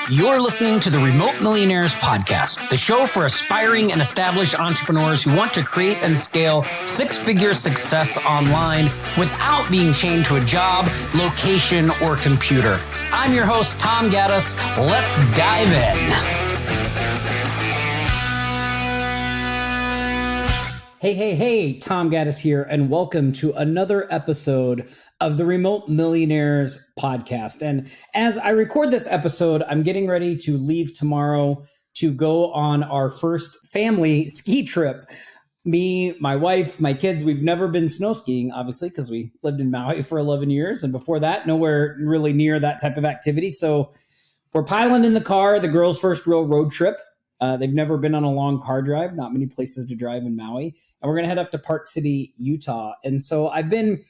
You're listening to the Remote Millionaires podcast, the show for aspiring and established entrepreneurs who want to create and scale six-figure success online without being chained to a job, location, or computer. I'm your host, Tom Gaddis. Let's dive in. Hey, Tom Gaddis here, and welcome to another episode of the Remote Millionaires podcast. And as I record this episode, I'm getting ready to leave tomorrow to go on our first family ski trip. Me, my wife, my kids, we've never been snow skiing, obviously, because we lived in Maui for 11 years. And before that, nowhere really near that type of activity. So we're piling in the car, the girls' first real road trip. They've never been on a long car drive, not many places to drive in Maui. And we're going to head up to Park City, Utah. And so I've been,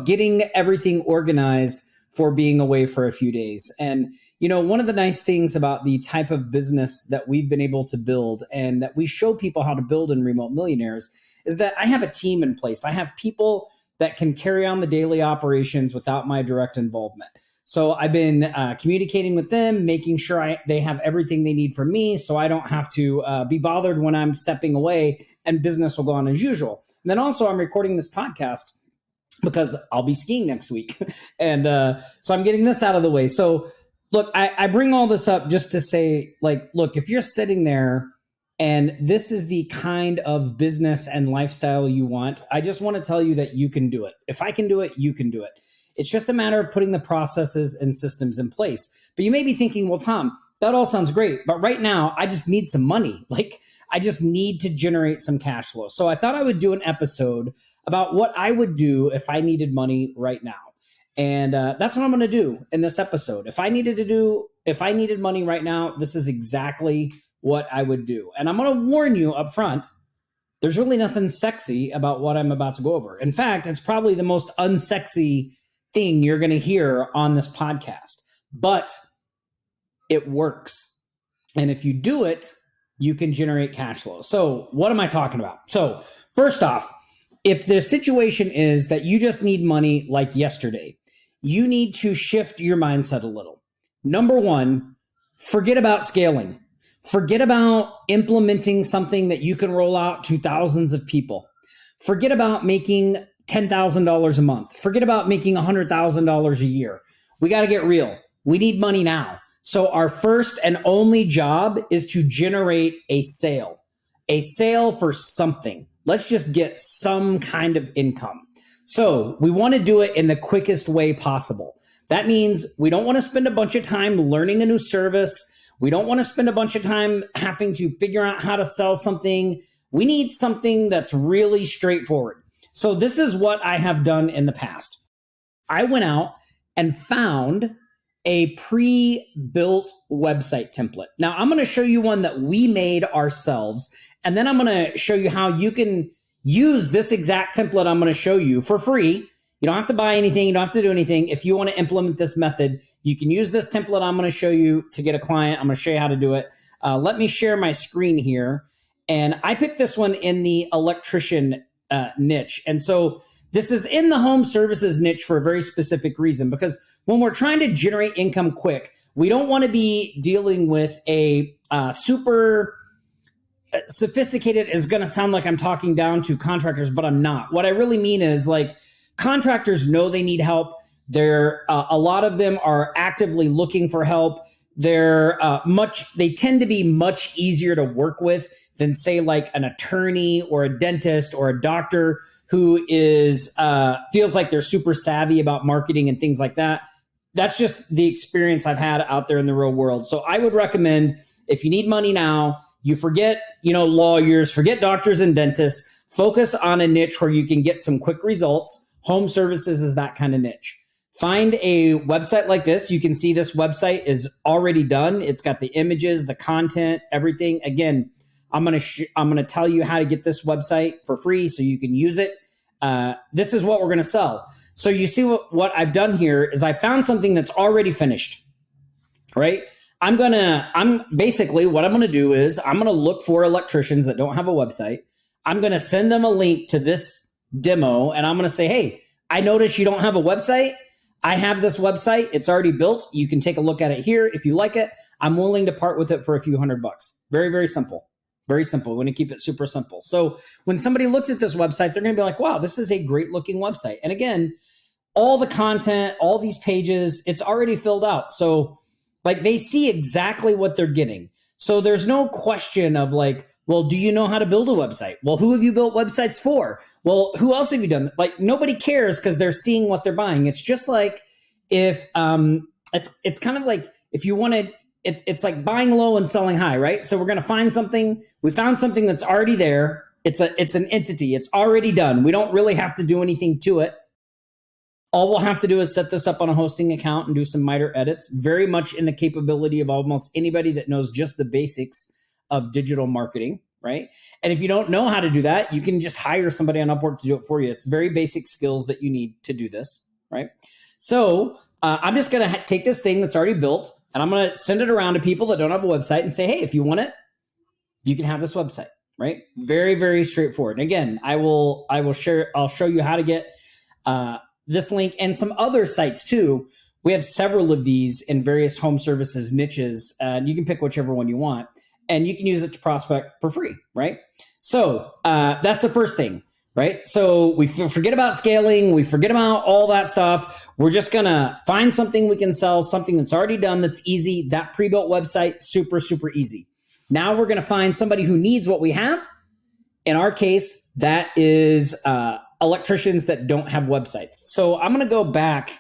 getting everything organized for being away for a few days. And, one of the nice things about the type of business that we've been able to build and that we show people how to build in Remote Millionaires is that I have a team in place. I have people that can carry on the daily operations without my direct involvement. So I've been communicating with them, making sure they have everything they need from me so I don't have to be bothered when I'm stepping away and business will go on as usual. And then also I'm recording this podcast because I'll be skiing next week. And so I'm getting this out of the way. So look, I bring all this up just to say, look, if you're sitting there and this is the kind of business and lifestyle you want, I just want to tell you that you can do it. If I can do it, you can do it. It's just a matter of putting the processes and systems in place. But you may be thinking, well, Tom, that all sounds great, but right now I just need some money. I just need to generate some cash flow. So I thought I would do an episode about what I would do if I needed money right now. And that's what I'm going to do in this episode. If I needed money right now, this is exactly what I would do. And I'm going to warn you up front, there's really nothing sexy about what I'm about to go over. In fact, it's probably the most unsexy thing you're going to hear on this podcast, but it works. And if you do it, you can generate cash flow. So what am I talking about? So first off, if the situation is that you just need money like yesterday, you need to shift your mindset a little. Number one, forget about scaling. Forget about implementing something that you can roll out to thousands of people. Forget about making $10,000 a month. Forget about making $100,000 a year. We got to get real. We need money now. So our first and only job is to generate a sale for something. Let's just get some kind of income. So we want to do it in the quickest way possible. That means we don't want to spend a bunch of time learning a new service. We don't want to spend a bunch of time having to figure out how to sell something. We need something that's really straightforward. So this is what I have done in the past. I went out and found a pre-built website template. Now I'm going to show you one that we made ourselves, and then I'm going to show you how you can use this exact template I'm going to show you for free. You don't have to buy anything. You don't have to do anything. If you want to implement this method, you can use this template I'm going to show you to get a client. I'm going to show you how to do it. Let me share my screen here. And I picked this one in the electrician niche. And so this is in the home services niche for a very specific reason, because when we're trying to generate income quick, we don't want to be dealing with a super sophisticated, is going to sound like I'm talking down to contractors, but I'm not. What I really mean is contractors know they need help. A lot of them are actively looking for help. They tend to be much easier to work with than say an attorney or a dentist or a doctor who feels like they're super savvy about marketing and things like that. That's just the experience I've had out there in the real world. So I would recommend, if you need money now, you forget, lawyers, forget doctors and dentists, focus on a niche where you can get some quick results. Home services is that kind of niche. Find a website like this. You can see this website is already done. It's got the images, the content, everything. Again, I'm going to tell you how to get this website for free so you can use it. This is what we're going to sell. So you see what I've done here is I found something that's already finished, right? Basically what I'm going to do is I'm going to look for electricians that don't have a website. I'm going to send them a link to this demo and I'm going to say, hey, I noticed you don't have a website. I have this website. It's already built. You can take a look at it here. If you like it, I'm willing to part with it for a few $100. Very, very simple. Very simple. We want to keep it super simple. So when somebody looks at this website, they're going to be like, wow, this is a great looking website. And again, all the content, all these pages, it's already filled out. So like they see exactly what they're getting. So there's no question of like, well, do you know how to build a website? Well, who have you built websites for? Well, who else have you done? Like nobody cares because they're seeing what they're buying. It's just like if it's kind of like if you wanted, it's like buying low and selling high, right? So we're going to find something. We found something that's already there. It's an entity. It's already done. We don't really have to do anything to it. All we'll have to do is set this up on a hosting account and do some minor edits, very much in the capability of almost anybody that knows just the basics of digital marketing, right? And if you don't know how to do that, you can just hire somebody on Upwork to do it for you. It's very basic skills that you need to do this, right? So I'm just going to take this thing that's already built and I'm going to send it around to people that don't have a website and say, hey, if you want it, you can have this website, right? Very, very straightforward. And again, I'll show you how to get this link and some other sites too. We have several of these in various home services niches. You can pick whichever one you want and you can use it to prospect for free, right? So that's the first thing, right? So we forget about scaling. We forget about all that stuff. We're just going to find something we can sell, something that's already done, that's easy. That pre-built website, super, super easy. Now we're going to find somebody who needs what we have. In our case, that is electricians that don't have websites. So I'm going to go back.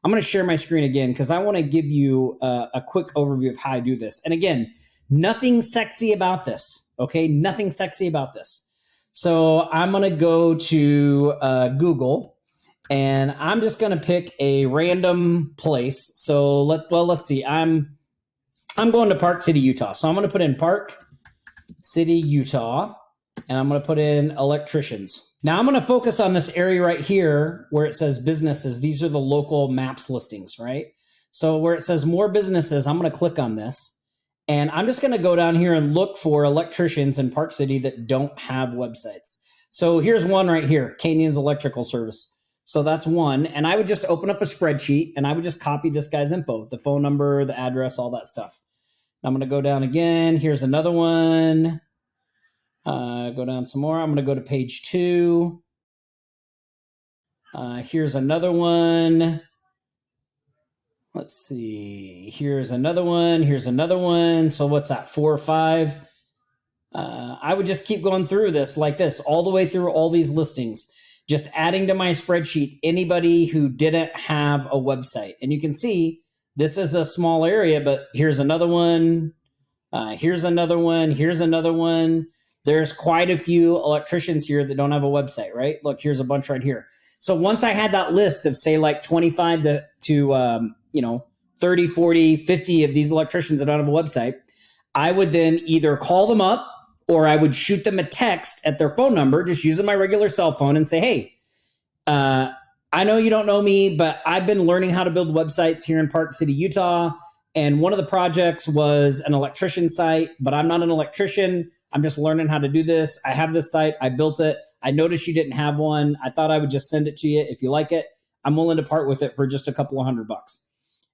I'm going to share my screen again because I want to give you a quick overview of how I do this. And again, nothing sexy about this, okay? Nothing sexy about this. So I'm going to go to Google and I'm just going to pick a random place. So let's see. I'm going to Park City, Utah. So I'm going to put in Park City, Utah, and I'm going to put in electricians. Now I'm going to focus on this area right here where it says businesses. These are the local maps listings, right? So where it says more businesses, I'm going to click on this. And I'm just going to go down here and look for electricians in Park City that don't have websites. So here's one right here, Canyon's Electrical Service. So that's one. And I would just open up a spreadsheet and I would just copy this guy's info, the phone number, the address, all that stuff. I'm going to go down again. Here's another one. Go down some more. I'm going to go to page 2. Here's another one. Let's see. Here's another one. Here's another one. So what's that? 4 or 5? I would just keep going through this like this, all the way through all these listings, just adding to my spreadsheet anybody who didn't have a website. And you can see this is a small area, but here's another one. Here's another one. Here's another one. There's quite a few electricians here that don't have a website, right? Look, here's a bunch right here. So once I had that list of say like 25 to 30, 40, 50 of these electricians that don't have a website, I would then either call them up or I would shoot them a text at their phone number, just using my regular cell phone and say, hey, I know you don't know me, but I've been learning how to build websites here in Park City, Utah. And one of the projects was an electrician site, but I'm not an electrician. I'm just learning how to do this. I have this site. I built it. I noticed you didn't have one. I thought I would just send it to you. If you like it, I'm willing to part with it for just a couple of $100.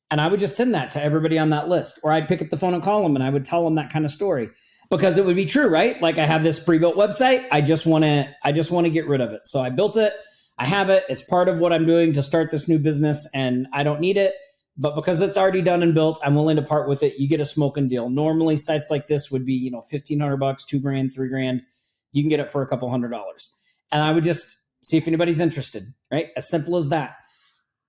And I would just send that to everybody on that list. Or I'd pick up the phone and call them and I would tell them that kind of story because it would be true, right? Like I have this pre-built website. I just want to get rid of it. So I built it. I have it. It's part of what I'm doing to start this new business and I don't need it. But because it's already done and built, I'm willing to part with it. You get a smoking deal. Normally sites like this would be, $1,500, $2,000, $3,000. You can get it for a couple $100. And I would just see if anybody's interested, right? As simple as that.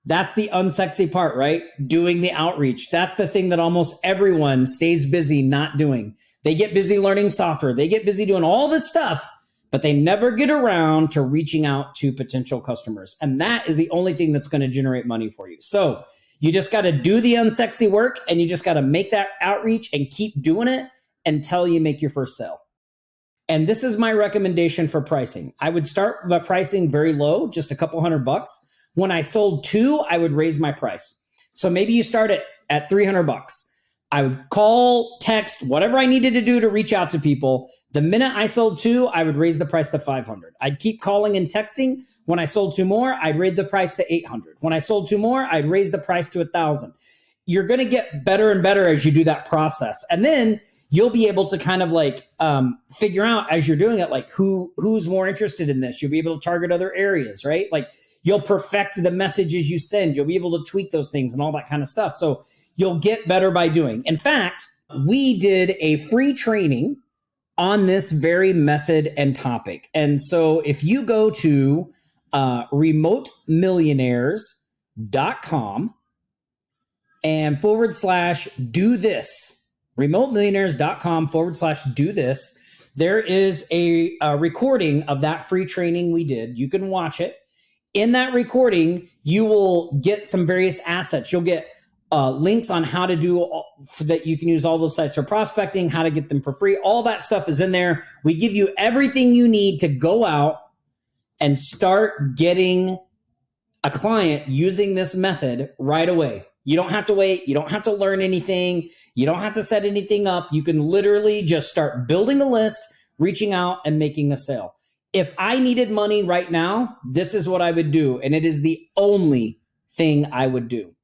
That's the unsexy part, right? Doing the outreach. That's the thing that almost everyone stays busy not doing. They get busy learning software. They get busy doing all this stuff, but they never get around to reaching out to potential customers. And that is the only thing that's going to generate money for you. So you just got to do the unsexy work and you just got to make that outreach and keep doing it until you make your first sale. And this is my recommendation for pricing. I would start by pricing very low, just a couple $100. When I sold 2, I would raise my price. So maybe you start at $300. I would call, text, whatever I needed to do to reach out to people. The minute I sold 2, I would raise the price to 500. I'd keep calling and texting. When I sold 2 more, I'd raise the price to 800. When I sold 2 more, I'd raise the price to 1,000. You're going to get better and better as you do that process. And then you'll be able to kind of like figure out as you're doing it, like who's more interested in this. You'll be able to target other areas, right? Like you'll perfect the messages you send. You'll be able to tweak those things and all that kind of stuff. So you'll get better by doing. In fact, we did a free training on this very method and topic. And so if you go to remotemillionaires.com and /do this, remotemillionaires.com /do this, there is a recording of that free training we did. You can watch it. In that recording, you will get some various assets. You'll get links on how to do that. You can use all those sites for prospecting, how to get them for free. All that stuff is in there. We give you everything you need to go out and start getting a client using this method right away. You don't have to wait. You don't have to learn anything. You don't have to set anything up. You can literally just start building a list, reaching out, and making a sale. If I needed money right now, this is what I would do. And it is the only thing I would do.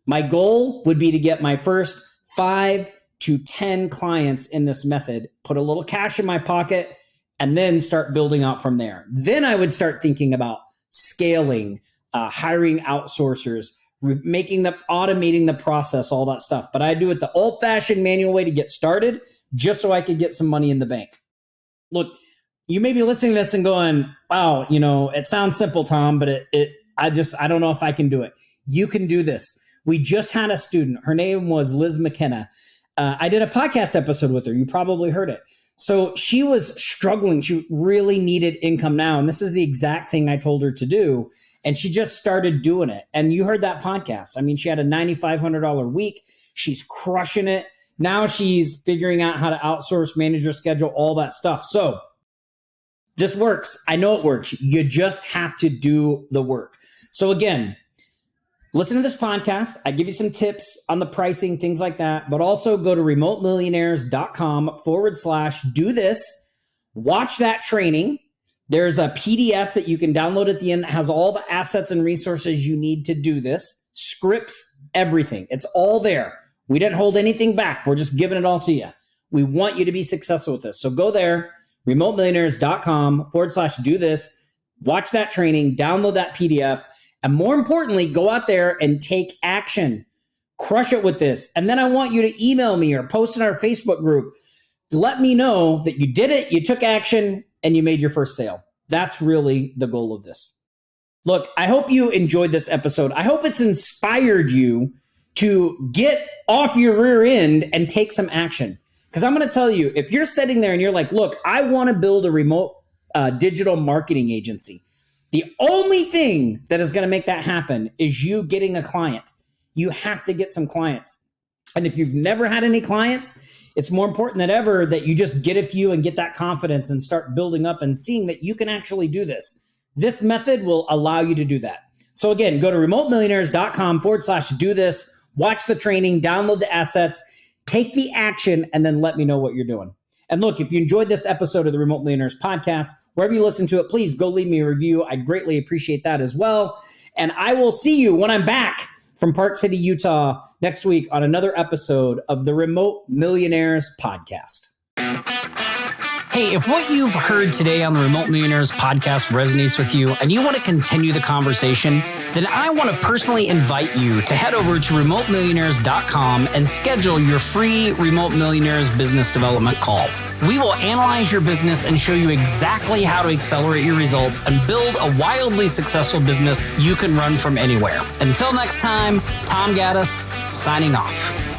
My goal would be to get my first 5 to 10 clients in this method, put a little cash in my pocket, and then start building out from there. Then I would start thinking about scaling, hiring outsourcers, automating the process, all that stuff. But I do it the old-fashioned manual way to get started, just so I could get some money in the bank. Look, you may be listening to this and going, wow, it sounds simple, Tom, but I don't know if I can do it. You can do this. We just had a student. Her name was Liz McKenna. I did a podcast episode with her. You probably heard it. So she was struggling. She really needed income now. And this is the exact thing I told her to do. And she just started doing it. And you heard that podcast. I mean, she had a $9,500 week. She's crushing it. Now she's figuring out how to outsource, manage her schedule, all that stuff. So this works. I know it works. You just have to do the work. So again, listen to this podcast. I give you some tips on the pricing, things like that, but also go to remotemillionaires.com /do this. Watch that training. There's a PDF that you can download at the end that has all the assets and resources you need to do this. Scripts, everything. It's all there. We didn't hold anything back. We're just giving it all to you. We want you to be successful with this. So go there, remotemillionaires.com /do this. Watch that training, download that PDF. And more importantly, go out there and take action. Crush it with this. And then I want you to email me or post in our Facebook group. Let me know that you did it, you took action, and you made your first sale. That's really the goal of this. Look, I hope you enjoyed this episode. I hope it's inspired you to get off your rear end and take some action. Because I'm going to tell you, if you're sitting there and you're like, look, I want to build a remote digital marketing agency. The only thing that is going to make that happen is you getting a client. You have to get some clients. And if you've never had any clients, it's more important than ever that you just get a few and get that confidence and start building up and seeing that you can actually do this. This method will allow you to do that. So again, go to remotemillionaires.com /do this, watch the training, download the assets, take the action, and then let me know what you're doing. And look, if you enjoyed this episode of the Remote Millionaires podcast, wherever you listen to it, please go leave me a review. I'd greatly appreciate that as well. And I will see you when I'm back from Park City, Utah next week on another episode of the Remote Millionaires podcast. Hey, if what you've heard today on the Remote Millionaires podcast resonates with you and you want to continue the conversation, then I want to personally invite you to head over to remotemillionaires.com and schedule your free Remote Millionaires business development call. We will analyze your business and show you exactly how to accelerate your results and build a wildly successful business you can run from anywhere. Until next time, Tom Gaddis, signing off.